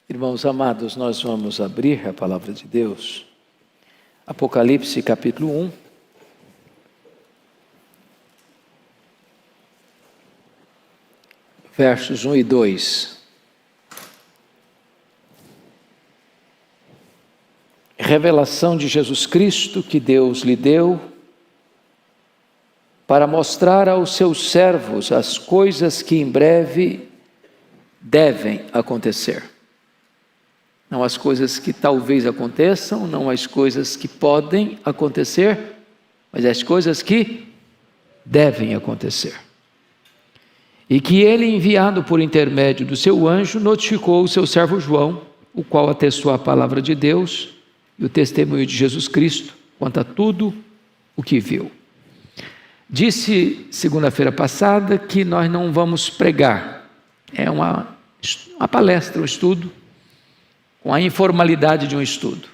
Irmãos amados, nós vamos abrir a palavra de Deus, Apocalipse capítulo 1, versos 1 e 2. Revelação de Jesus Cristo que Deus lhe deu para mostrar aos seus servos as coisas que em breve devem acontecer. Não as coisas que talvez aconteçam, não as coisas que podem acontecer, mas as coisas que devem acontecer. E que ele, enviado por intermédio do seu anjo, notificou o seu servo João, o qual atestou a palavra de Deus e o testemunho de Jesus Cristo quanto a tudo o que viu. Disse segunda-feira passada que nós não vamos pregar, é uma palestra, um estudo, com a informalidade de um estudo.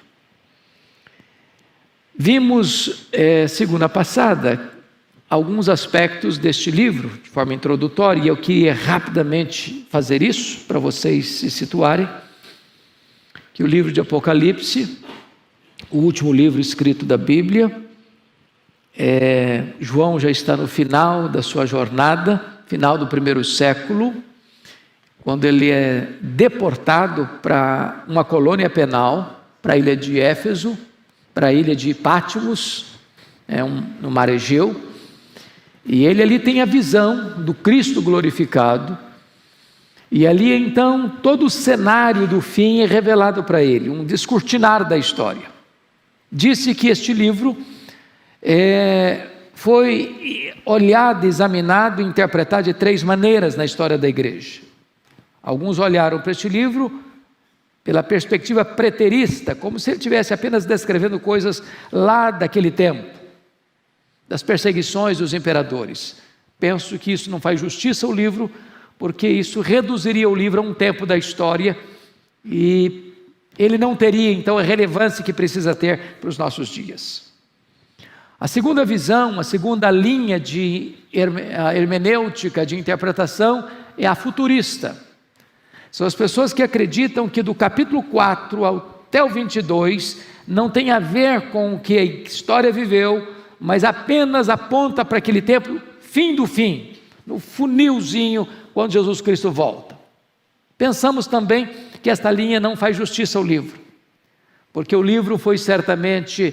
Vimos segunda passada alguns aspectos deste livro de forma introdutória, e eu queria rapidamente fazer isso para vocês se situarem, que o livro de Apocalipse, o último livro escrito da Bíblia, João já está no final da sua jornada, final do primeiro século, quando ele é deportado para uma colônia penal, para a ilha de Éfeso, para a ilha de Patmos, no mar Egeu, e ele ali tem a visão do Cristo glorificado, e ali então todo o cenário do fim é revelado para ele, um descortinar da história. Disse que este livro foi olhado, examinado e interpretado de três maneiras na história da igreja. Alguns olharam para este livro pela perspectiva preterista, como se ele estivesse apenas descrevendo coisas lá daquele tempo, das perseguições dos imperadores. Penso que isso não faz justiça ao livro, porque isso reduziria o livro a um tempo da história e ele não teria então a relevância que precisa ter para os nossos dias. A segunda visão, a segunda linha de hermenêutica, de interpretação, é a futurista. São as pessoas que acreditam que do capítulo 4 até o 22 não tem a ver com o que a história viveu, mas apenas aponta para aquele tempo, fim do fim, no funilzinho, quando Jesus Cristo volta. Pensamos também que esta linha não faz justiça ao livro, porque o livro foi certamente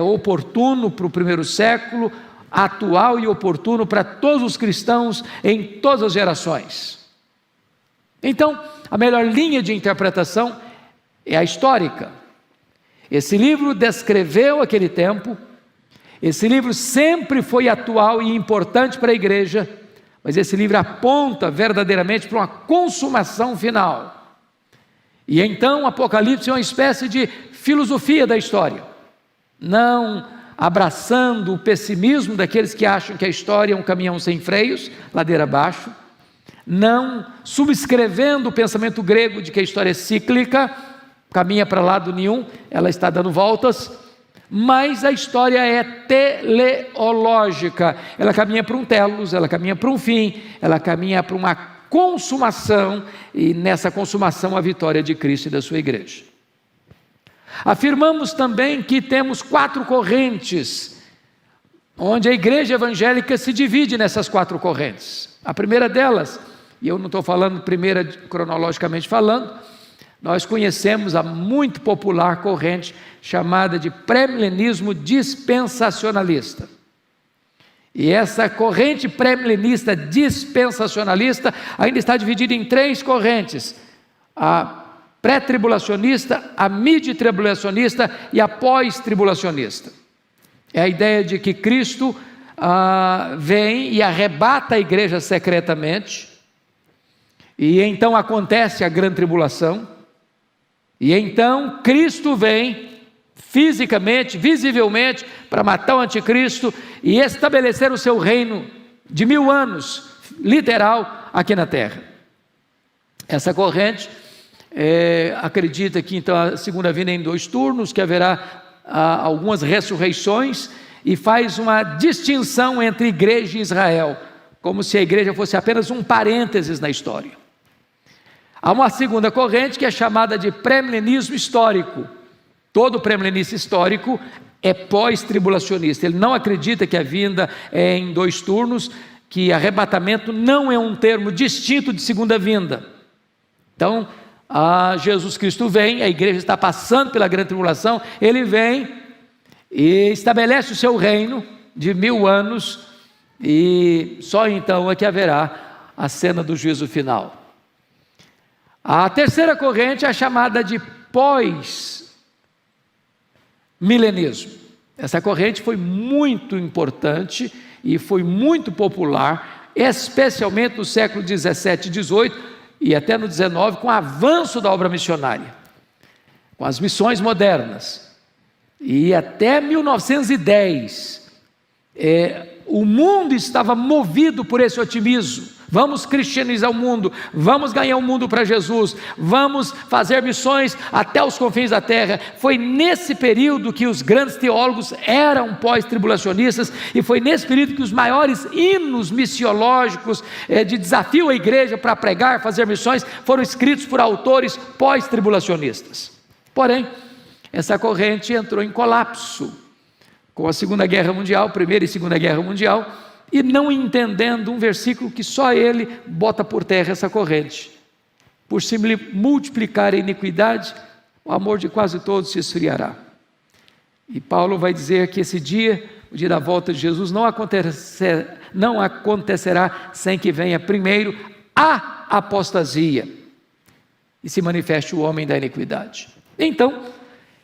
oportuno para o primeiro século, atual e oportuno para todos os cristãos em todas as gerações. Então, a melhor linha de interpretação é a histórica. Esse livro descreveu aquele tempo, esse livro sempre foi atual e importante para a igreja, mas esse livro aponta verdadeiramente para uma consumação final. E então, Apocalipse é uma espécie de filosofia da história, não abraçando o pessimismo daqueles que acham que a história é um caminhão sem freios, ladeira abaixo, não subscrevendo o pensamento grego de que a história é cíclica, caminha para lado nenhum, ela está dando voltas, mas a história é teleológica, ela caminha para um telos, ela caminha para um fim, ela caminha para uma consumação, e nessa consumação a vitória de Cristo e da sua igreja. Afirmamos também que temos 4 correntes, onde a igreja evangélica se divide nessas 4 correntes. A primeira delas, e eu não estou falando primeira cronologicamente falando, nós conhecemos a muito popular corrente chamada de pré-milenismo dispensacionalista. E essa corrente pré-milenista dispensacionalista ainda está dividida em 3 correntes: a pré-tribulacionista, a mid-tribulacionista e a pós-tribulacionista. É a ideia de que Cristo vem e arrebata a igreja secretamente, e então acontece a grande tribulação, e então Cristo vem fisicamente, visivelmente, para matar o anticristo e estabelecer o seu reino de 1000 anos, literal, aqui na terra. Essa corrente acredita que então a segunda vinda é em 2 turnos, que haverá algumas ressurreições, e faz uma distinção entre igreja e Israel, como se a igreja fosse apenas um parênteses na história. Há uma segunda corrente que é chamada de pré-milenismo histórico. Todo pré-milenista histórico é pós-tribulacionista. Ele não acredita que a vinda é em 2 turnos, que arrebatamento não é um termo distinto de segunda vinda. Então, Jesus Cristo vem, a igreja está passando pela grande tribulação, ele vem e estabelece o seu reino de 1000 anos, e só então é que haverá a cena do juízo final. A terceira corrente é a chamada de pós-milenismo. Essa corrente foi muito importante e foi muito popular, especialmente no século 17 e 18 e até no 19, com o avanço da obra missionária, com as missões modernas. E até 1910, o mundo estava movido por esse otimismo. Vamos cristianizar o mundo, vamos ganhar o mundo para Jesus, vamos fazer missões até os confins da terra. Foi nesse período que os grandes teólogos eram pós-tribulacionistas, e foi nesse período que os maiores hinos missiológicos de desafio à igreja para pregar, fazer missões, foram escritos por autores pós-tribulacionistas. Porém, essa corrente entrou em colapso com a Segunda Guerra Mundial, Primeira e Segunda Guerra Mundial, e não entendendo um versículo que só ele bota por terra essa corrente. Por se multiplicar a iniquidade, o amor de quase todos se esfriará. E Paulo vai dizer que esse dia, o dia da volta de Jesus, não acontecerá sem que venha primeiro a apostasia e se manifeste o homem da iniquidade. Então,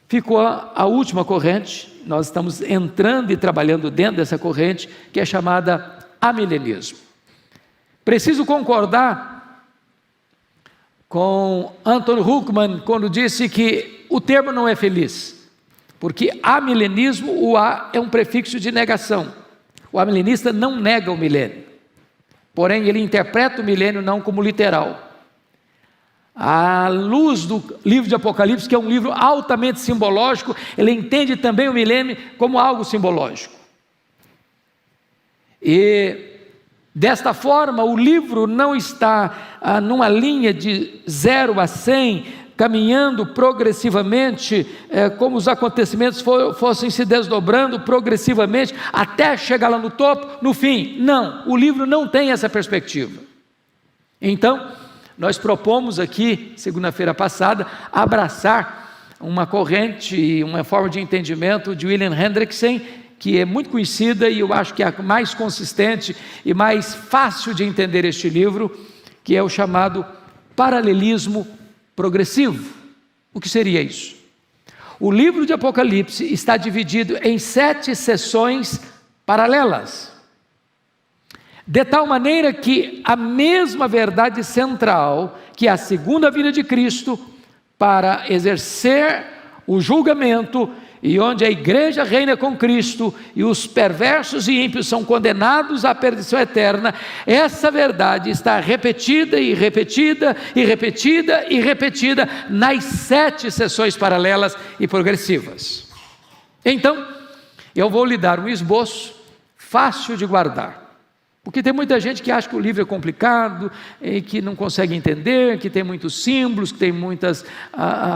ficou a última corrente. Nós estamos entrando e trabalhando dentro dessa corrente, que é chamada amilenismo. Preciso concordar com Anton Huckman quando disse que o termo não é feliz, porque amilenismo, o A é um prefixo de negação. O amilenista não nega o milênio, porém ele interpreta o milênio não como literal. À luz do livro de Apocalipse, que é um livro altamente simbológico, ele entende também o milênio como algo simbológico. E desta forma, o livro não está numa linha de 0 a 100, caminhando progressivamente, como os acontecimentos fossem se desdobrando progressivamente, até chegar lá no topo, no fim. Não, o livro não tem essa perspectiva. Então, nós propomos aqui, segunda-feira passada, abraçar uma corrente, uma forma de entendimento de William Hendrickson, que é muito conhecida e eu acho que é a mais consistente e mais fácil de entender este livro, que é o chamado paralelismo progressivo. O que seria isso? O livro de Apocalipse está dividido em 7 sessões paralelas, de tal maneira que a mesma verdade central, que é a segunda vinda de Cristo, para exercer o julgamento, e onde a igreja reina com Cristo, e os perversos e ímpios são condenados à perdição eterna, essa verdade está repetida e repetida e repetida e repetida nas 7 sessões paralelas e progressivas. Então, eu vou lhe dar um esboço fácil de guardar, porque tem muita gente que acha que o livro é complicado, e que não consegue entender, que tem muitos símbolos, que tem muitas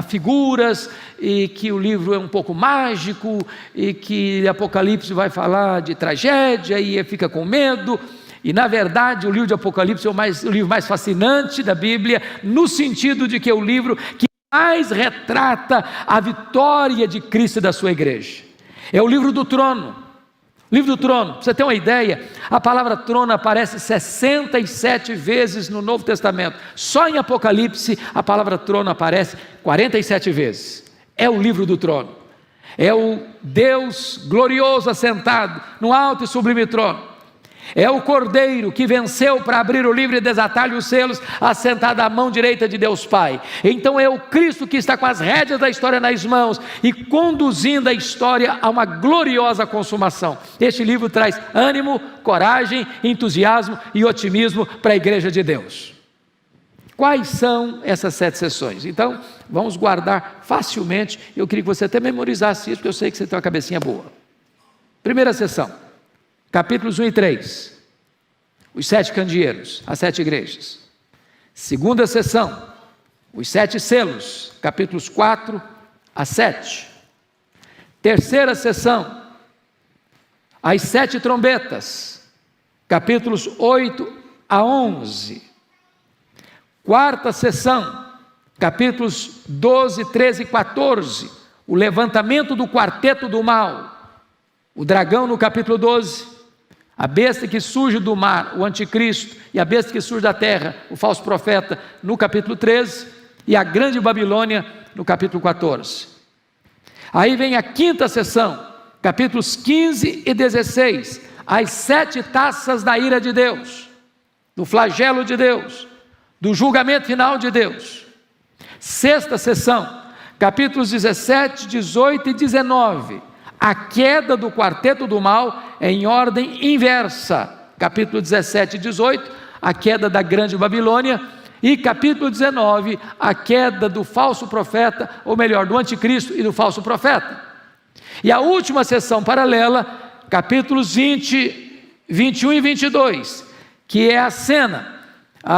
figuras, e que o livro é um pouco mágico, e que Apocalipse vai falar de tragédia, e fica com medo. E na verdade o livro de Apocalipse é o livro mais fascinante da Bíblia, no sentido de que é o livro que mais retrata a vitória de Cristo e da sua igreja. É o livro do trono. Livro do trono, para você ter uma ideia, a palavra trono aparece 67 vezes no Novo Testamento. Só em Apocalipse a palavra trono aparece 47 vezes. É o livro do trono. É o Deus glorioso assentado no alto e sublime trono. É o Cordeiro que venceu para abrir o livro e desatar-lhe os selos, assentado à mão direita de Deus Pai. Então é o Cristo que está com as rédeas da história nas mãos e conduzindo a história a uma gloriosa consumação. Este livro traz ânimo, coragem, entusiasmo e otimismo para a igreja de Deus. Quais são essas 7 sessões? Então, vamos guardar facilmente. Eu queria que você até memorizasse isso, porque eu sei que você tem uma cabecinha boa. Primeira sessão, capítulos 1 e 3, os 7 candeeiros, as 7 igrejas. Segunda sessão, os 7 selos, capítulos 4 a 7. Terceira sessão, as 7 trombetas, capítulos 8 a 11. Quarta sessão, capítulos 12, 13 e 14, o levantamento do quarteto do mal, o dragão no capítulo 12, a besta que surge do mar, o anticristo, e a besta que surge da terra, o falso profeta, no capítulo 13, e a grande Babilônia no capítulo 14. Aí vem a quinta sessão, capítulos 15 e 16, as 7 taças da ira de Deus, do flagelo de Deus, do julgamento final de Deus. Sexta sessão, capítulos 17, 18 e 19, a queda do quarteto do mal em ordem inversa. Capítulo 17 e 18, a queda da grande Babilônia, e capítulo 19, a queda do falso profeta, ou melhor, do anticristo e do falso profeta. E a última sessão paralela, capítulos 20, 21 e 22, que é a cena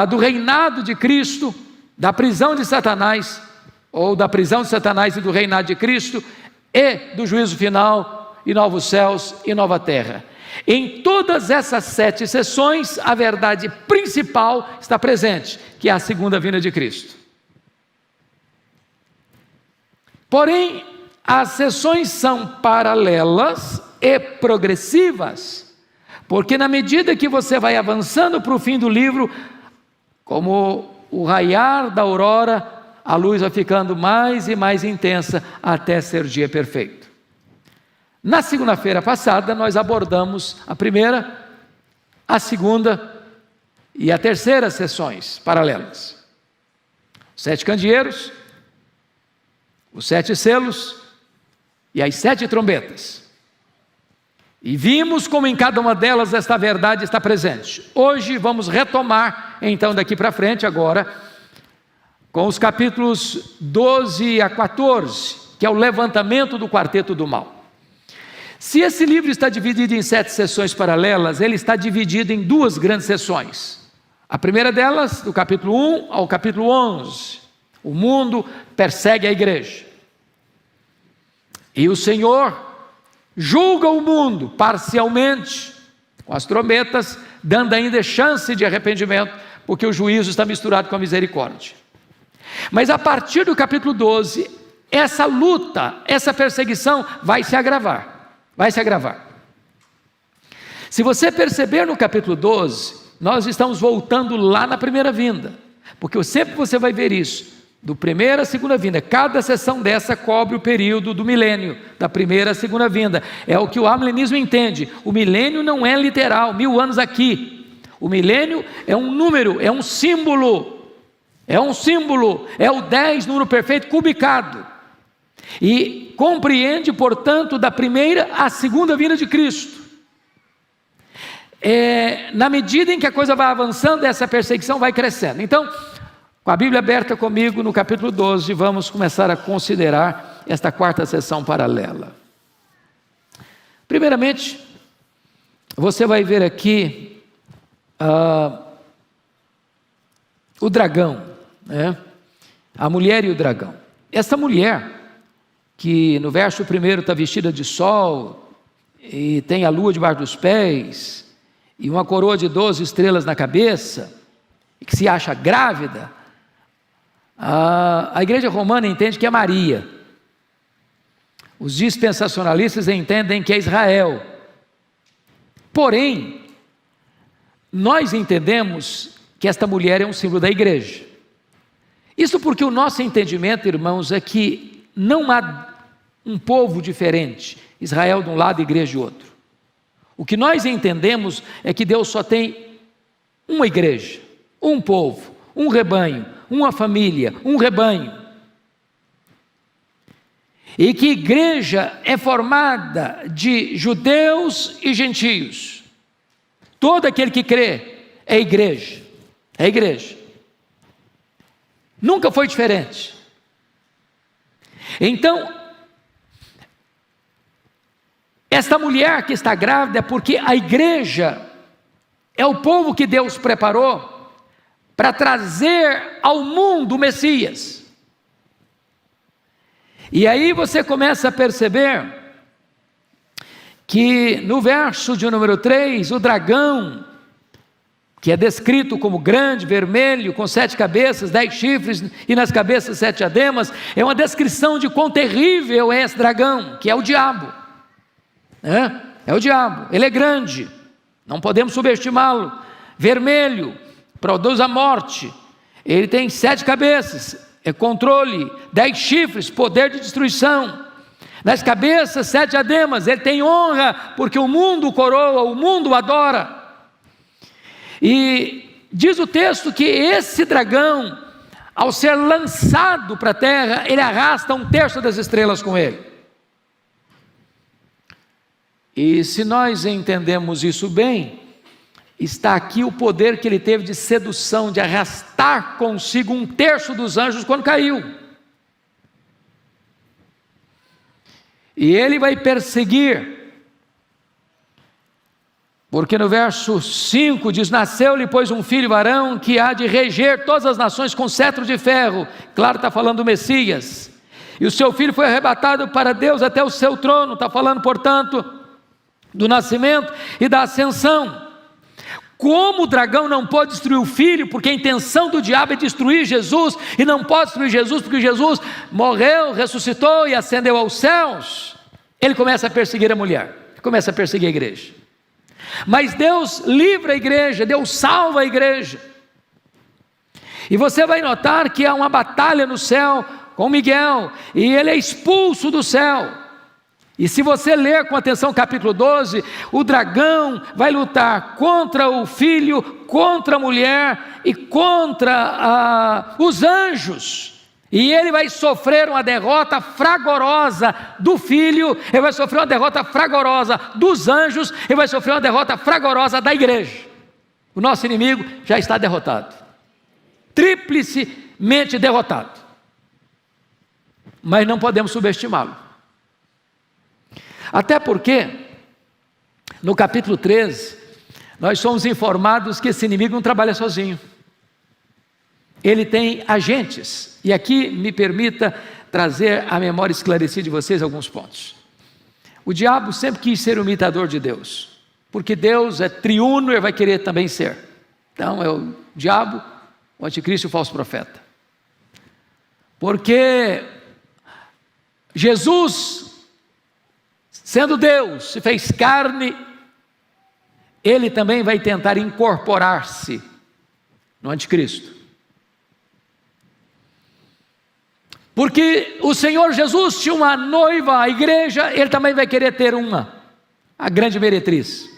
do reinado de Cristo, da prisão de Satanás, ou da prisão de Satanás e do reinado de Cristo, e do juízo final, e novos céus e nova terra. Em todas essas 7 sessões, a verdade principal está presente, que é a segunda vinda de Cristo. Porém, as sessões são paralelas e progressivas, porque na medida que você vai avançando para o fim do livro, como o raiar da aurora, a luz vai ficando mais e mais intensa até ser dia perfeito. Na segunda-feira passada, nós abordamos a primeira, a segunda e a terceira sessões paralelas. Os 7 candeeiros, os 7 selos e as 7 trombetas. E vimos como em cada uma delas esta verdade está presente. Hoje vamos retomar, então daqui para frente agora, com os capítulos 12 a 14, que é o levantamento do quarteto do mal. Se esse livro está dividido em 7 sessões paralelas, ele está dividido em 2 grandes sessões. A primeira delas, do capítulo 1 ao capítulo 11, o mundo persegue a igreja. E o Senhor julga o mundo parcialmente, com as trombetas, dando ainda chance de arrependimento, porque o juízo está misturado com a misericórdia. Mas a partir do capítulo 12, essa luta, essa perseguição vai se agravar. Vai se agravar. Se você perceber no capítulo 12, nós estamos voltando lá na primeira vinda, porque sempre você vai ver isso, do primeira à segunda vinda. Cada sessão dessa cobre o período do milênio, da primeira à segunda vinda. É o que o amilenismo entende. O milênio não é literal, 1000 anos aqui. O milênio é um número, é um símbolo. É um símbolo, é o 10, número perfeito, cubicado. E compreende, portanto, da primeira à segunda vinda de Cristo. Na medida em que a coisa vai avançando, essa perseguição vai crescendo. Então, com a Bíblia aberta comigo no capítulo 12, vamos começar a considerar esta quarta sessão paralela. Primeiramente, você vai ver aqui o dragão, né? A mulher e o dragão. Essa mulher, que no verso 1 está vestida de sol, e tem a lua debaixo dos pés, e uma coroa de 12 estrelas na cabeça, e que se acha grávida, a igreja romana entende que é Maria. Os dispensacionalistas entendem que é Israel. Porém, nós entendemos que esta mulher é um símbolo da igreja. Isso porque o nosso entendimento, irmãos, é que não há um povo diferente, Israel de um lado e igreja de outro. O que nós entendemos é que Deus só tem uma igreja, um povo, um rebanho, uma família, um rebanho. E que igreja é formada de judeus e gentios. Todo aquele que crê é igreja, é igreja. Nunca foi diferente. Então, esta mulher que está grávida é porque a igreja é o povo que Deus preparou para trazer ao mundo o Messias. E aí você começa a perceber que no verso de número 3, o dragão, que é descrito como grande, vermelho, com 7 cabeças, 10 chifres e nas cabeças 7 diademas, é uma descrição de quão terrível é esse dragão, que é o diabo. É o diabo, ele é grande, não podemos subestimá-lo. Vermelho, produz a morte, ele tem 7 cabeças, é controle, 10 chifres, poder de destruição. Nas cabeças 7 diademas, ele tem honra, porque o mundo o coroa, o mundo o adora. E diz o texto que esse dragão, ao ser lançado para a terra, ele arrasta 1/3 das estrelas com ele. E se nós entendemos isso bem, está aqui o poder que ele teve de sedução, de arrastar consigo 1/3 dos anjos quando caiu. E ele vai perseguir, porque no verso 5 diz: nasceu-lhe pois um filho varão, que há de reger todas as nações com cetro de ferro. Claro, está falando do Messias. E o seu filho foi arrebatado para Deus até o seu trono. Está falando, portanto, do nascimento e da ascensão. Como o dragão não pode destruir o filho, porque a intenção do diabo é destruir Jesus, e não pode destruir Jesus, porque Jesus morreu, ressuscitou e ascendeu aos céus, ele começa a perseguir a mulher, começa a perseguir a igreja. Mas Deus livra a igreja, Deus salva a igreja. E você vai notar que há uma batalha no céu com Miguel, e ele é expulso do céu. E se você ler com atenção o capítulo 12, o dragão vai lutar contra o filho, contra a mulher e contra os anjos. E ele vai sofrer uma derrota fragorosa do filho, ele vai sofrer uma derrota fragorosa dos anjos, ele vai sofrer uma derrota fragorosa da igreja. O nosso inimigo já está derrotado, triplicemente derrotado. Mas não podemos subestimá-lo. Até porque, no capítulo 13, nós somos informados que esse inimigo não trabalha sozinho. Ele tem agentes. E aqui me permita trazer à memória esclarecida de vocês alguns pontos. O diabo sempre quis ser o imitador de Deus, porque Deus é triuno, ele vai querer também ser. Então é o diabo, o anticristo e o falso profeta. Porque Jesus, sendo Deus, se fez carne, ele também vai tentar incorporar-se no anticristo. Porque o Senhor Jesus tinha uma noiva, a igreja, ele também vai querer ter uma, a grande meretriz.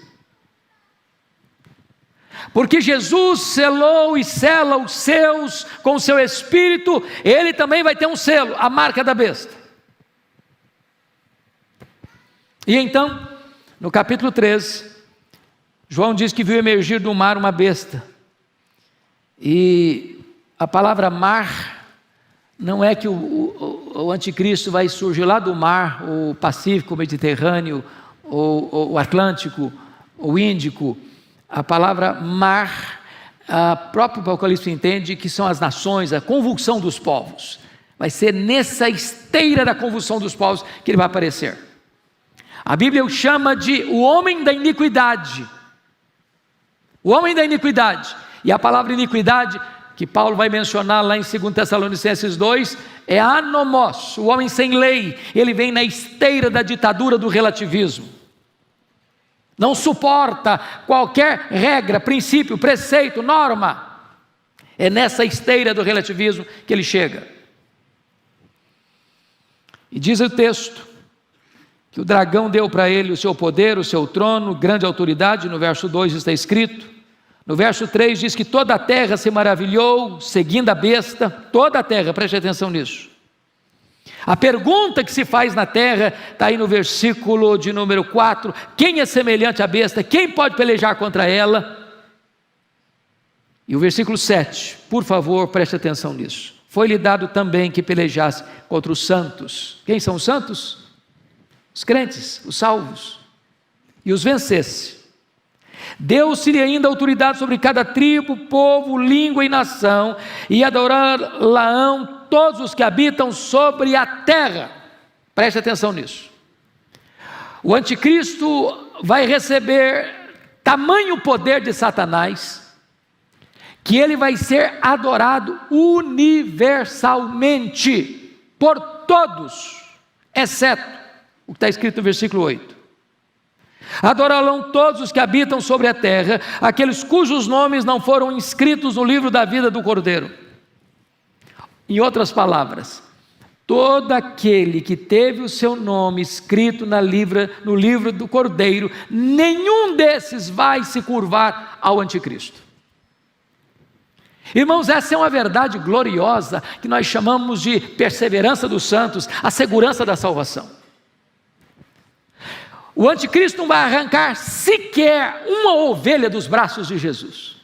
Porque Jesus selou e sela os seus com o seu Espírito, ele também vai ter um selo, a marca da besta. E então, no capítulo 13, João diz que viu emergir do mar uma besta. E a palavra mar não é que o anticristo vai surgir lá do mar, o Pacífico, o Mediterrâneo, o Atlântico, o Índico. A palavra mar, a próprio Apocalipse entende que são as nações, a convulsão dos povos. Vai ser nessa esteira da convulsão dos povos que ele vai aparecer. A Bíblia o chama de o homem da iniquidade. O homem da iniquidade. E a palavra iniquidade, que Paulo vai mencionar lá em 2 Tessalonicenses 2, é anomos, o homem sem lei. Ele vem na esteira da ditadura do relativismo. Não suporta qualquer regra, princípio, preceito, norma. É nessa esteira do relativismo que ele chega. E diz o texto que o dragão deu para ele o seu poder, o seu trono, grande autoridade. No verso 2 está escrito. No verso 3 diz que toda a terra se maravilhou, seguindo a besta. Toda a terra, preste atenção nisso. A pergunta que se faz na terra, está aí no versículo de número 4, quem é semelhante à besta? Quem pode pelejar contra ela? E o versículo 7, por favor, preste atenção nisso. Foi-lhe dado também que pelejasse contra os santos. Quem são os santos? Os crentes, os salvos. E os vencesse. Deu-se-lhe ainda autoridade sobre cada tribo, povo, língua e nação, e adorá-la-ão todos os que habitam sobre a terra. Preste atenção nisso. O anticristo vai receber tamanho poder de Satanás, que ele vai ser adorado universalmente, por todos, exceto o que está escrito no versículo 8. Adorá-lo todos os que habitam sobre a terra, aqueles cujos nomes não foram inscritos no livro da vida do Cordeiro. Em outras palavras, todo aquele que teve o seu nome escrito no livro do Cordeiro, nenhum desses vai se curvar ao anticristo. Irmãos, essa é uma verdade gloriosa que nós chamamos de perseverança dos santos, a segurança da salvação. O anticristo não vai arrancar sequer uma ovelha dos braços de Jesus.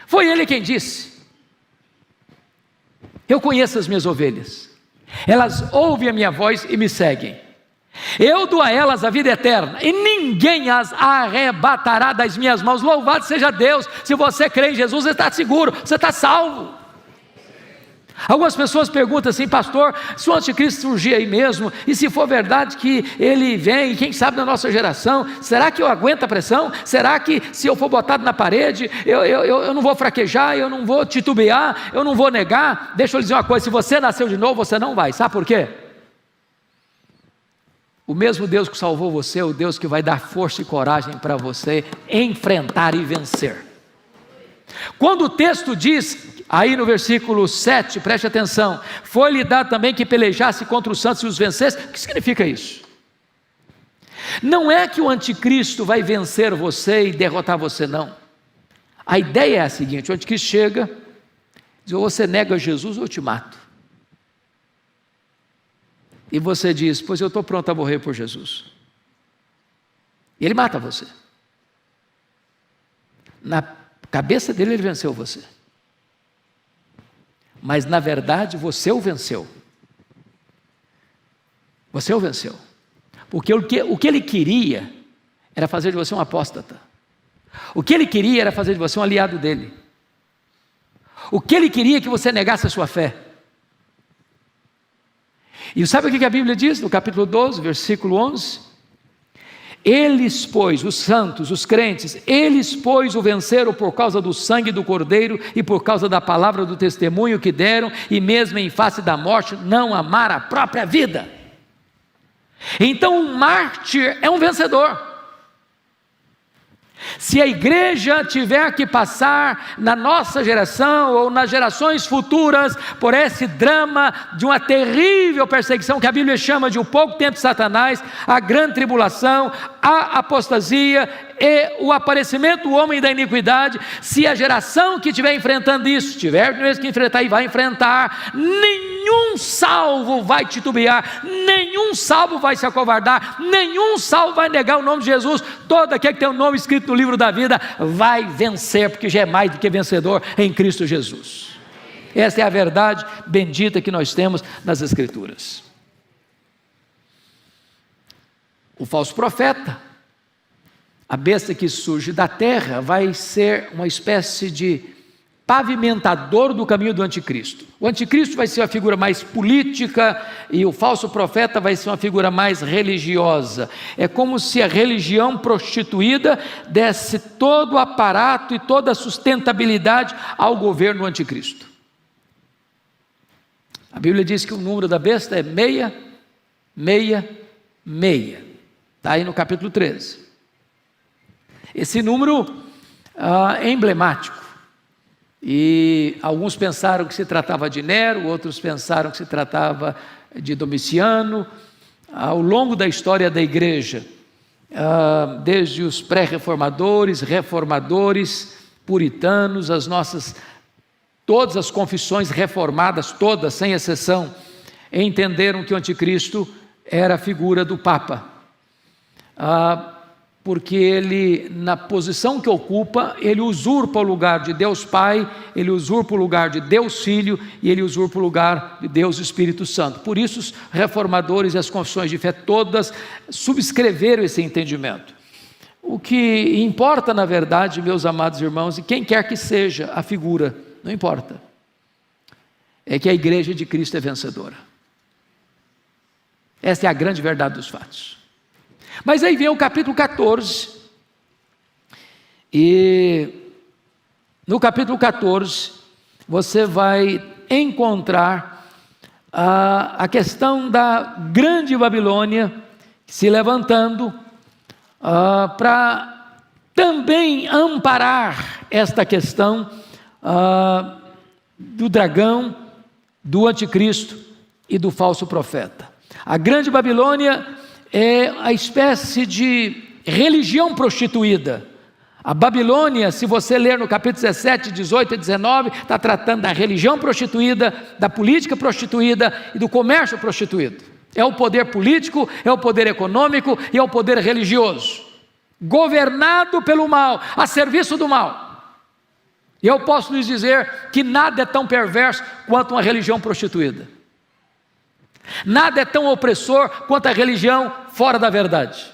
Foi ele quem disse: eu conheço as minhas ovelhas, elas ouvem a minha voz e me seguem. Eu dou a elas a vida eterna, e ninguém as arrebatará das minhas mãos. Louvado seja Deus! Se você crê em Jesus, você está seguro, você está salvo. Algumas pessoas perguntam assim: pastor, se o anticristo surgir aí mesmo, e se for verdade que ele vem, quem sabe na nossa geração, será que eu aguento a pressão? Será que se eu for botado na parede, eu não vou fraquejar, eu não vou titubear, eu não vou negar? Deixa eu lhe dizer uma coisa: se você nasceu de novo, você não vai. Sabe por quê? O mesmo Deus que salvou você é o Deus que vai dar força e coragem para você enfrentar e vencer. Quando o texto diz, aí no versículo 7, preste atenção: foi-lhe dado também que pelejasse contra os santos e os vencesse. O que significa isso? Não é que o anticristo vai vencer você e derrotar você, não. A ideia é a seguinte: o anticristo chega, diz: ou você nega Jesus ou eu te mato. E você diz: pois eu estou pronto a morrer por Jesus. E ele mata você. Na cabeça dele ele venceu você, mas na verdade você o venceu. Você o venceu, porque o que ele queria era fazer de você um apóstata. O que ele queria era fazer de você um aliado dele. O que ele queria é que você negasse a sua fé. E sabe o que a Bíblia diz no capítulo 12, versículo 11? Eles, pois, os santos, os crentes, eles, pois, o venceram por causa do sangue do Cordeiro e por causa da palavra do testemunho que deram, e mesmo em face da morte não amaram a própria vida. Então um mártir é um vencedor. Se a igreja tiver que passar na nossa geração ou nas gerações futuras por esse drama de uma terrível perseguição que a Bíblia chama de o pouco tempo de Satanás, a grande tribulação, a apostasia e o aparecimento do homem da iniquidade, se a geração que estiver enfrentando isso, tiver mesmo que enfrentar e vai enfrentar, nenhum salvo vai titubear, nenhum salvo vai se acovardar, nenhum salvo vai negar o nome de Jesus. Todo aquele que tem o nome escrito no livro da vida vai vencer, porque já é mais do que vencedor em Cristo Jesus. Essa é a verdade bendita que nós temos nas Escrituras. O falso profeta, a besta que surge da terra, vai ser uma espécie de pavimentador do caminho do anticristo. O anticristo vai ser uma figura mais política e o falso profeta vai ser uma figura mais religiosa. É como se a religião prostituída desse todo o aparato e toda a sustentabilidade ao governo do anticristo. A Bíblia diz que o número da besta é 666. Está aí no capítulo 13. Esse número é emblemático. E alguns pensaram que se tratava de Nero, outros pensaram que se tratava de Domiciano. Ao longo da história da igreja, desde os pré-reformadores, reformadores, puritanos, todas as confissões reformadas, todas, sem exceção, entenderam que o anticristo era a figura do Papa. Porque ele, na posição que ocupa, ele usurpa o lugar de Deus Pai, ele usurpa o lugar de Deus Filho e ele usurpa o lugar de Deus Espírito Santo. Por isso os reformadores e as confissões de fé todas subscreveram esse entendimento. o que importa, na verdade, meus amados irmãos, e quem quer que seja a figura, não importa, é que a igreja de Cristo é vencedora. Essa é a grande verdade dos fatos. Mas aí vem o capítulo 14, e no capítulo 14, você vai encontrar a questão da grande Babilônia se levantando para também amparar esta questão do dragão, do anticristo e do falso profeta. A grande Babilônia é a espécie de religião prostituída. A Babilônia, se você ler no capítulo 17, 18 e 19, está tratando da religião prostituída, da política prostituída e do comércio prostituído. É o poder político, é o poder econômico e é o poder religioso, governado pelo mal, a serviço do mal. E eu posso lhes dizer que nada é tão perverso quanto uma religião prostituída. Nada é tão opressor quanto a religião fora da verdade.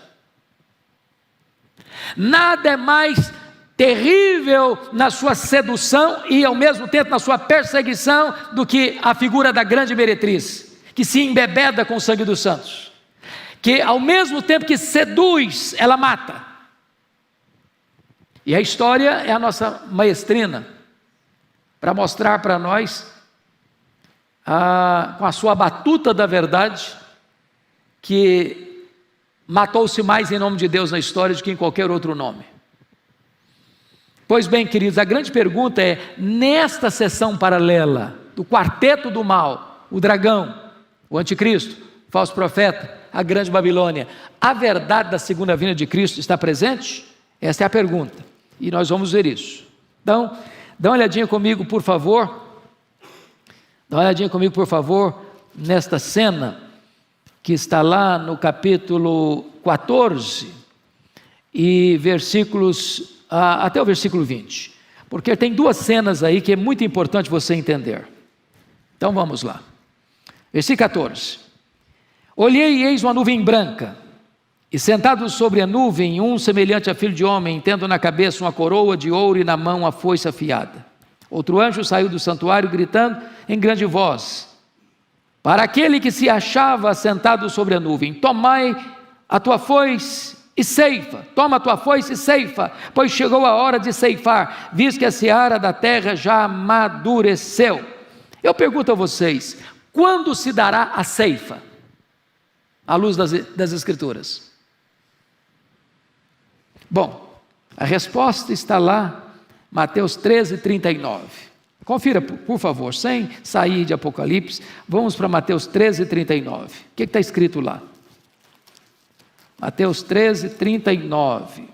Nada é mais terrível na sua sedução e ao mesmo tempo na sua perseguição do que a figura da grande meretriz, que se embebeda com o sangue dos santos, que ao mesmo tempo que seduz, ela mata. E a história é a nossa maestrina para mostrar para nós, com a sua batuta da verdade, que matou-se mais em nome de Deus na história do que em qualquer outro nome. Pois bem, queridos, a grande pergunta é, nesta sessão paralela do quarteto do mal, o dragão, o anticristo, o falso profeta, a grande Babilônia, a verdade da segunda vinda de Cristo está presente? Essa é a pergunta, e nós vamos ver isso. Então, dá uma olhadinha comigo, por favor. Dá uma olhadinha comigo, por favor, nesta cena que está lá no capítulo 14 e versículos até o versículo 20, porque tem duas cenas aí que é muito importante você entender. Então vamos lá. Versículo 14: olhei e eis uma nuvem branca, e sentado sobre a nuvem um semelhante a filho de homem, tendo na cabeça uma coroa de ouro e na mão uma foice afiada. Outro anjo saiu do santuário gritando em grande voz para aquele que se achava sentado sobre a nuvem: tomai a tua foice e ceifa, toma a tua foice e ceifa, pois chegou a hora de ceifar, visto que a seara da terra já amadureceu. Eu pergunto a vocês, quando se dará a ceifa? À luz das Escrituras. Bom, a resposta está lá, Mateus 13, 39. Confira, por favor, sem sair de Apocalipse, vamos para Mateus 13, 39. O que está escrito lá? Mateus 13, 39.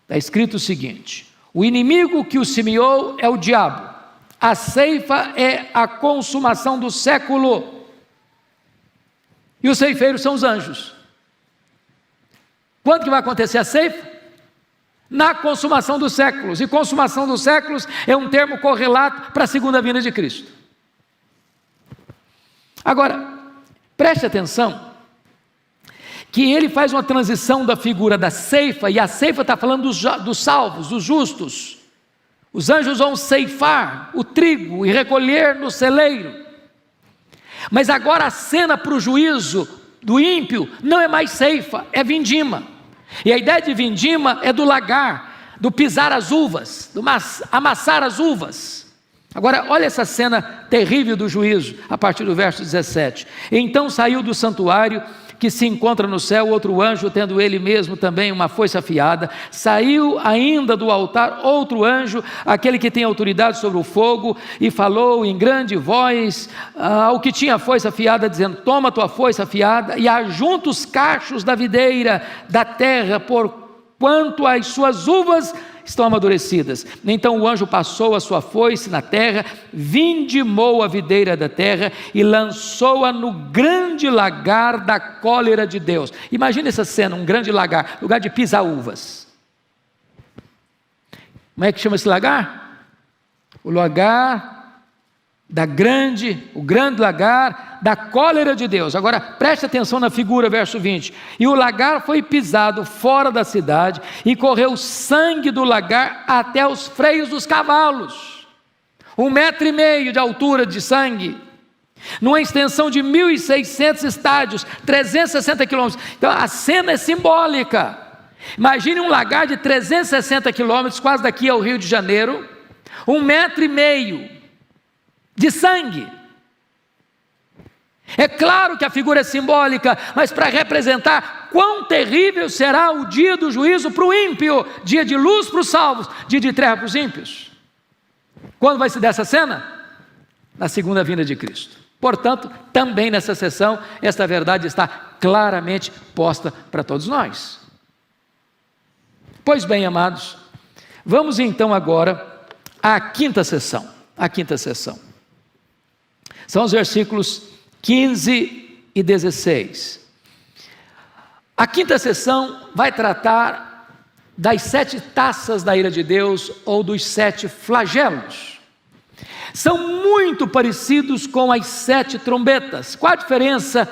Está escrito o seguinte: o inimigo que o semeou é o diabo, a ceifa é a consumação do século, e os ceifeiros são os anjos. Quando que vai acontecer a ceifa? Na consumação dos séculos, e consumação dos séculos é um termo correlato para a segunda vinda de Cristo. Agora, preste atenção, que ele faz uma transição da figura da ceifa, e a ceifa está falando dos salvos, dos justos. Os anjos vão ceifar o trigo e recolher no celeiro, mas agora a cena para o juízo do ímpio não é mais ceifa, é vindima. E a ideia de vindima é do lagar, do pisar as uvas, do amassar as uvas. Agora, olha essa cena terrível do juízo, a partir do verso 17. Então saiu do santuário que se encontra no céu outro anjo, tendo ele mesmo também uma foice afiada. Saiu ainda do altar outro anjo, aquele que tem autoridade sobre o fogo, e falou em grande voz ao que tinha a foice afiada, dizendo: toma tua foice afiada e ajunta os cachos da videira da terra, porquanto as suas uvas estão amadurecidas. Então o anjo passou a sua foice na terra, vindimou a videira da terra e lançou-a no grande lagar da cólera de Deus. Imagina essa cena, um grande lagar, lugar de pisar uvas. Como é que chama esse lagar? O lagar o grande lagar, da cólera de Deus. Agora preste atenção na figura, verso 20: e o lagar foi pisado fora da cidade, e correu sangue do lagar até os freios dos cavalos, 1,5 metro de altura de sangue, numa extensão de 1.600 estádios, 360 quilômetros. Então a cena é simbólica. Imagine um lagar de 360 quilômetros, quase daqui ao Rio de Janeiro, 1,5 metro de sangue. É claro que a figura é simbólica, mas para representar quão terrível será o dia do juízo para o ímpio, dia de luz para os salvos, dia de treva para os ímpios. Quando vai se dar essa cena? Na segunda vinda de Cristo. Portanto, também nessa sessão, esta verdade está claramente posta para todos nós. Pois bem, amados, vamos então agora à quinta sessão. A quinta sessão são os versículos 15 e 16. A quinta sessão vai tratar das 7 taças da ira de Deus, ou dos 7 flagelos. São muito parecidos com as 7 trombetas. Qual a diferença,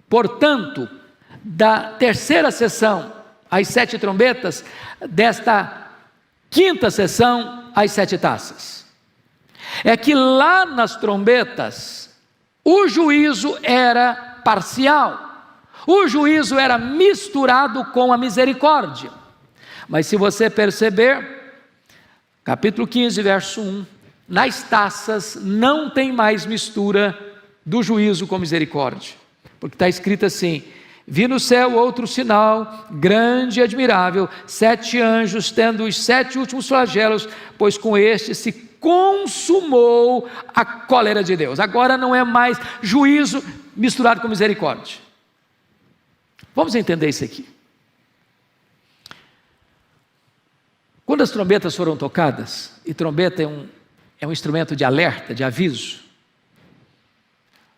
portanto, da terceira sessão, as 7 trombetas, desta quinta sessão, as 7 taças? É que lá nas trombetas, o juízo era parcial, o juízo era misturado com a misericórdia. Mas se você perceber, capítulo 15, verso 1, nas taças não tem mais mistura do juízo com misericórdia, porque está escrito assim: vi no céu outro sinal, grande e admirável, 7 anjos tendo os 7 últimos flagelos, pois com este se consumou a cólera de Deus. Agora não é mais juízo misturado com misericórdia. Vamos entender isso aqui. Quando as trombetas foram tocadas, e trombeta é um instrumento de alerta, de aviso,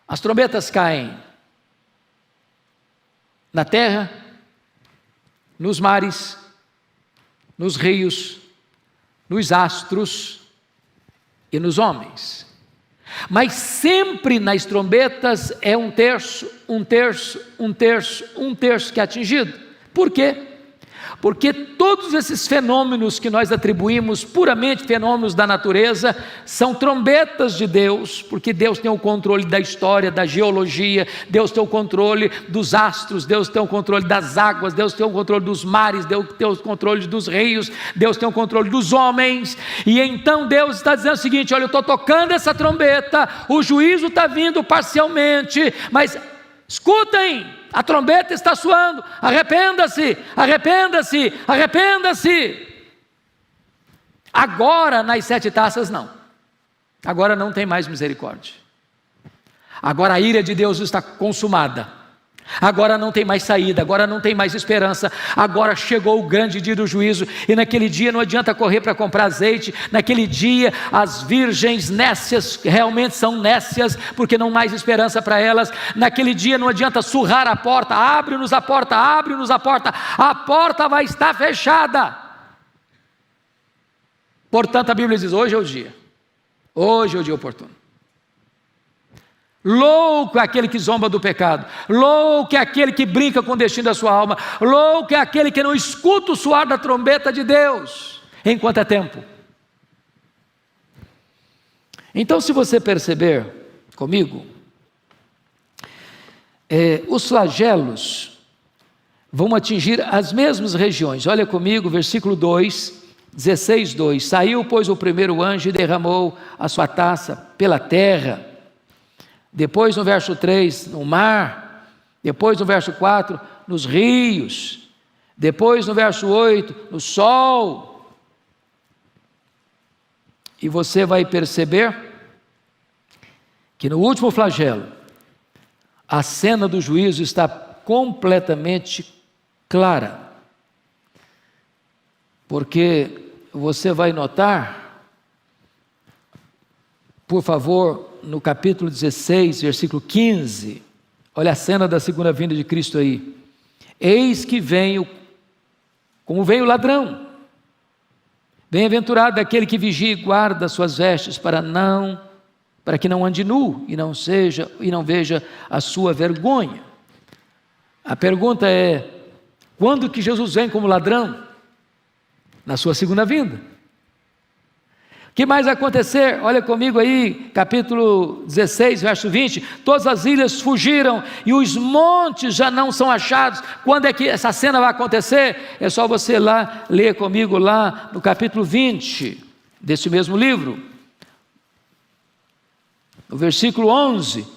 as trombetas caem na terra, nos mares, nos rios, nos astros e nos homens. Mas sempre nas trombetas é um terço que é atingido. Por quê? Porque todos esses fenômenos que nós atribuímos puramente fenômenos da natureza são trombetas de Deus, porque Deus tem o controle da história, da geologia, Deus tem o controle dos astros, Deus tem o controle das águas, Deus tem o controle dos mares, Deus tem o controle dos rios, Deus tem o controle dos homens. E então Deus está dizendo o seguinte: olha, eu estou tocando essa trombeta, o juízo está vindo parcialmente, mas escutem, a trombeta está soando, arrependa-se, arrependa-se, arrependa-se. Agora nas 7 taças não, agora não tem mais misericórdia, agora a ira de Deus está consumada, agora não tem mais saída, agora não tem mais esperança, agora chegou o grande dia do juízo. E naquele dia não adianta correr para comprar azeite, naquele dia as virgens nécias realmente são nécias, porque não há mais esperança para elas. Naquele dia não adianta surrar a porta: abre-nos a porta, abre-nos a porta vai estar fechada. Portanto a Bíblia diz: hoje é o dia oportuno. Louco é aquele que zomba do pecado, louco é aquele que brinca com o destino da sua alma, louco é aquele que não escuta o soar da trombeta de Deus enquanto é tempo. Então, se você perceber comigo, os flagelos vão atingir as mesmas regiões. Olha comigo, versículo 2, 16:2: saiu, pois, o primeiro anjo e derramou a sua taça pela terra. Depois no verso 3, no mar. Depois no verso 4, nos rios. Depois no verso 8, no sol. E você vai perceber que no último flagelo, a cena do juízo está completamente clara. Porque você vai notar, por favor, no capítulo 16, versículo 15, olha a cena da segunda vinda de Cristo aí: eis que venho, como vem o ladrão, bem-aventurado aquele que vigia e guarda suas vestes, para para que não ande nu e não veja a sua vergonha. A pergunta é: quando que Jesus vem como ladrão? Na sua segunda vinda. O que mais vai acontecer? Olha comigo aí, capítulo 16, verso 20. Todas as ilhas fugiram e os montes já não são achados. Quando é que essa cena vai acontecer? É só você lá ler comigo lá no capítulo 20 desse mesmo livro, no versículo 11.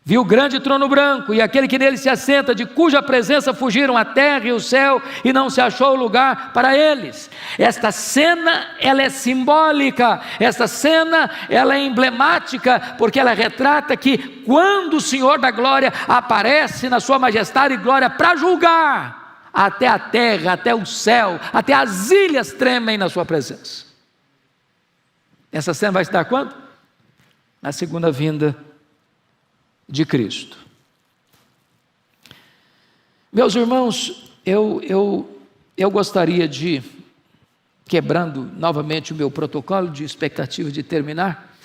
Viu o grande trono branco e aquele que nele se assenta, de cuja presença fugiram a terra e o céu, e não se achou lugar para eles. Esta cena, ela é simbólica, esta cena, ela é emblemática, porque ela retrata que quando o Senhor da glória aparece na sua majestade e glória para julgar, até a terra, até o céu, até as ilhas tremem na sua presença. Essa cena vai se dar quando? Na segunda vinda de Cristo. Meus irmãos, eu gostaria de, quebrando novamente o meu protocolo de expectativa de terminar,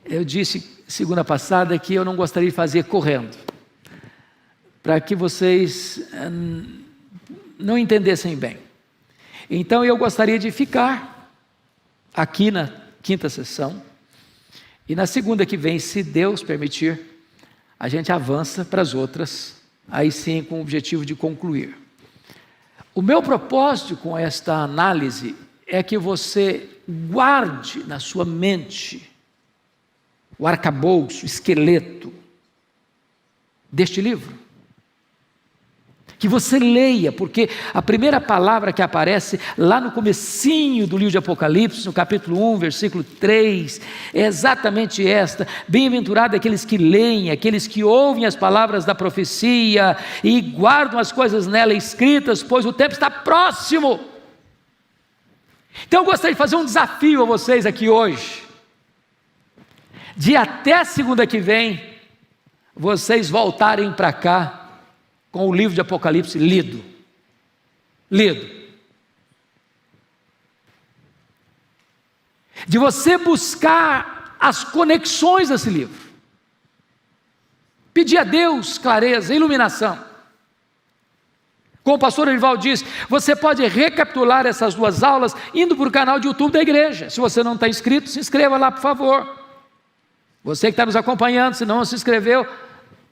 eu disse segunda passada que eu não gostaria de fazer correndo, para que vocês não entendessem bem. Então eu gostaria de ficar aqui na quinta sessão, e na segunda que vem, se Deus permitir, a gente avança para as outras, aí sim com o objetivo de concluir. O meu propósito com esta análise é que você guarde na sua mente o arcabouço, o esqueleto deste livro. Que você leia, porque a primeira palavra que aparece lá no comecinho do livro de Apocalipse, no capítulo 1, versículo 3, é exatamente esta: bem-aventurado aqueles que leem, aqueles que ouvem as palavras da profecia e guardam as coisas nela escritas, pois o tempo está próximo. Então eu gostaria de fazer um desafio a vocês aqui hoje, de até segunda que vem, vocês voltarem para cá, com o livro de Apocalipse lido. De você buscar as conexões desse livro. Pedir a Deus clareza, iluminação. Como o pastor Erival disse, você pode recapitular essas duas aulas indo para o canal de YouTube da igreja. Se você não está inscrito, se inscreva lá, por favor. Você que está nos acompanhando, se não se inscreveu,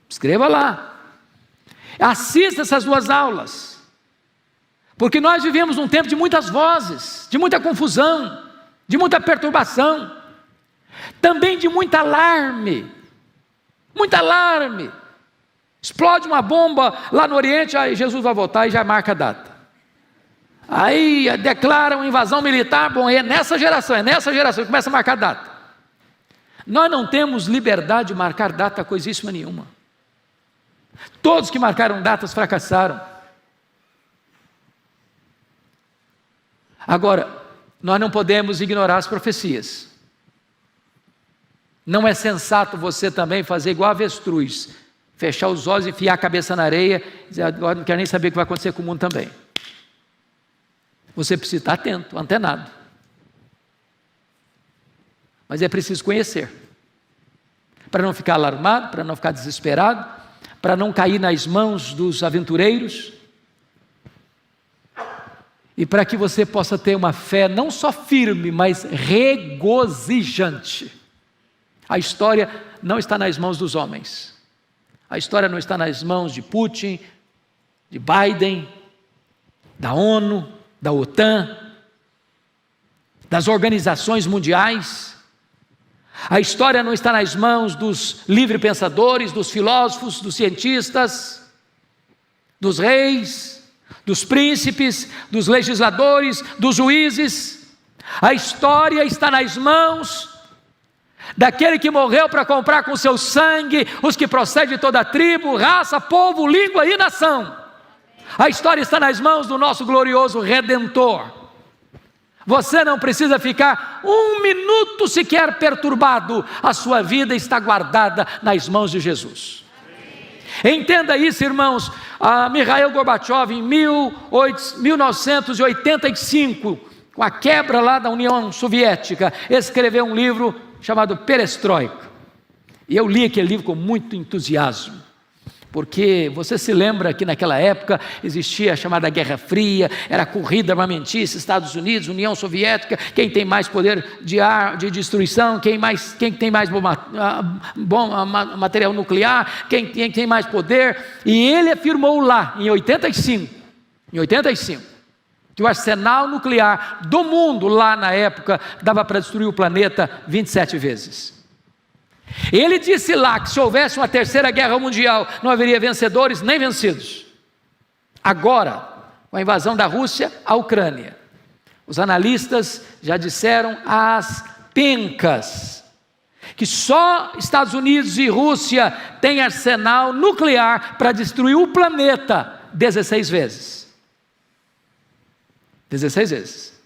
inscreva lá. Assista essas duas aulas, porque nós vivemos num tempo de muitas vozes, de muita confusão, de muita perturbação, também de muito alarme. Explode uma bomba lá no Oriente, aí Jesus vai voltar e já marca a data. Aí declara uma invasão militar, bom, é nessa geração, começa a marcar a data. Nós não temos liberdade de marcar data coisíssima nenhuma. Todos que marcaram datas fracassaram. Agora, nós não podemos ignorar as profecias. Não é sensato você também fazer igual a avestruz, fechar os olhos, enfiar a cabeça na areia, e dizer, agora não quero nem saber o que vai acontecer com o mundo também. Você precisa estar atento, antenado. Mas é preciso conhecer, para não ficar alarmado, para não ficar desesperado, para não cair nas mãos dos aventureiros, e para que você possa ter uma fé não só firme, mas regozijante. A história não está nas mãos dos homens, a história não está nas mãos de Putin, de Biden, da ONU, da OTAN, das organizações mundiais. A história não está nas mãos dos livre-pensadores, dos filósofos, dos cientistas, dos reis, dos príncipes, dos legisladores, dos juízes. A história está nas mãos daquele que morreu para comprar com seu sangue os que procedem de toda tribo, raça, povo, língua e nação. A história está nas mãos do nosso glorioso Redentor. Você não precisa ficar um minuto sequer perturbado, a sua vida está guardada nas mãos de Jesus. Entenda isso, irmãos. Mikhail Gorbachev, em 1985, com a quebra lá da União Soviética, escreveu um livro chamado Perestroika. E eu li aquele livro com muito entusiasmo, porque você se lembra que naquela época existia a chamada Guerra Fria, era a corrida armamentista, Estados Unidos, União Soviética, quem tem mais poder de destruição, quem tem mais material nuclear, quem tem mais poder, e ele afirmou lá, em 85, que o arsenal nuclear do mundo lá na época dava para destruir o planeta 27 vezes. Ele disse lá que se houvesse uma terceira guerra mundial, não haveria vencedores nem vencidos. Agora, com a invasão da Rússia à Ucrânia, os analistas já disseram às pencas que só Estados Unidos e Rússia têm arsenal nuclear para destruir o planeta 16 vezes. 16 vezes.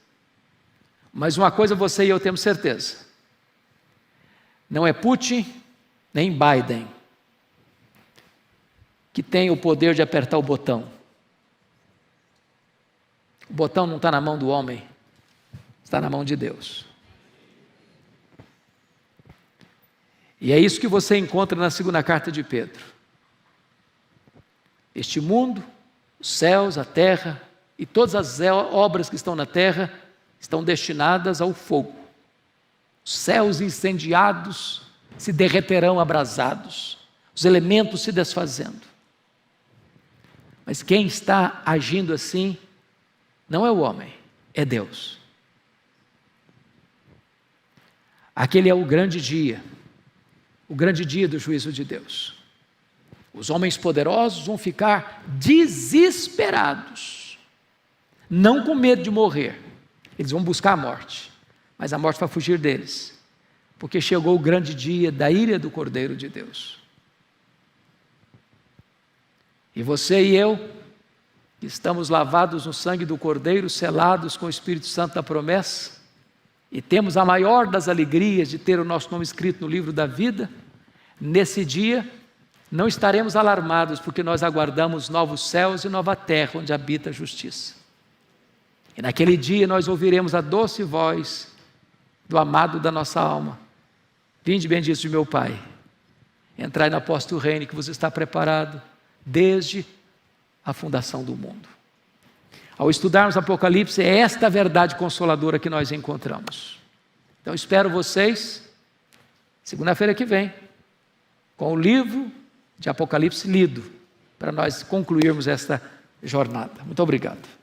Mas uma coisa você e eu temos certeza: não é Putin nem Biden que tem o poder de apertar o botão. O botão não está na mão do homem, está na mão de Deus. E é isso que você encontra na segunda carta de Pedro. Este mundo, os céus, a terra e todas as obras que estão na terra estão destinadas ao fogo. Os céus incendiados se derreterão abrasados, os elementos se desfazendo. Mas quem está agindo assim não é o homem, é Deus. Aquele é o grande dia do juízo de Deus. Os homens poderosos vão ficar desesperados, não com medo de morrer, eles vão buscar a morte, mas a morte vai fugir deles, porque chegou o grande dia da ira do Cordeiro de Deus. E você e eu, que estamos lavados no sangue do Cordeiro, selados com o Espírito Santo da promessa, e temos a maior das alegrias de ter o nosso nome escrito no livro da vida, nesse dia não estaremos alarmados, porque nós aguardamos novos céus e nova terra onde habita a justiça. E naquele dia nós ouviremos a doce voz do amado da nossa alma: vinde benditos de meu Pai, entrai na posse do reino que vos está preparado desde a fundação do mundo. Ao estudarmos Apocalipse, é esta a verdade consoladora que nós encontramos. Então espero vocês segunda-feira que vem com o livro de Apocalipse lido, para nós concluirmos esta jornada. Muito obrigado.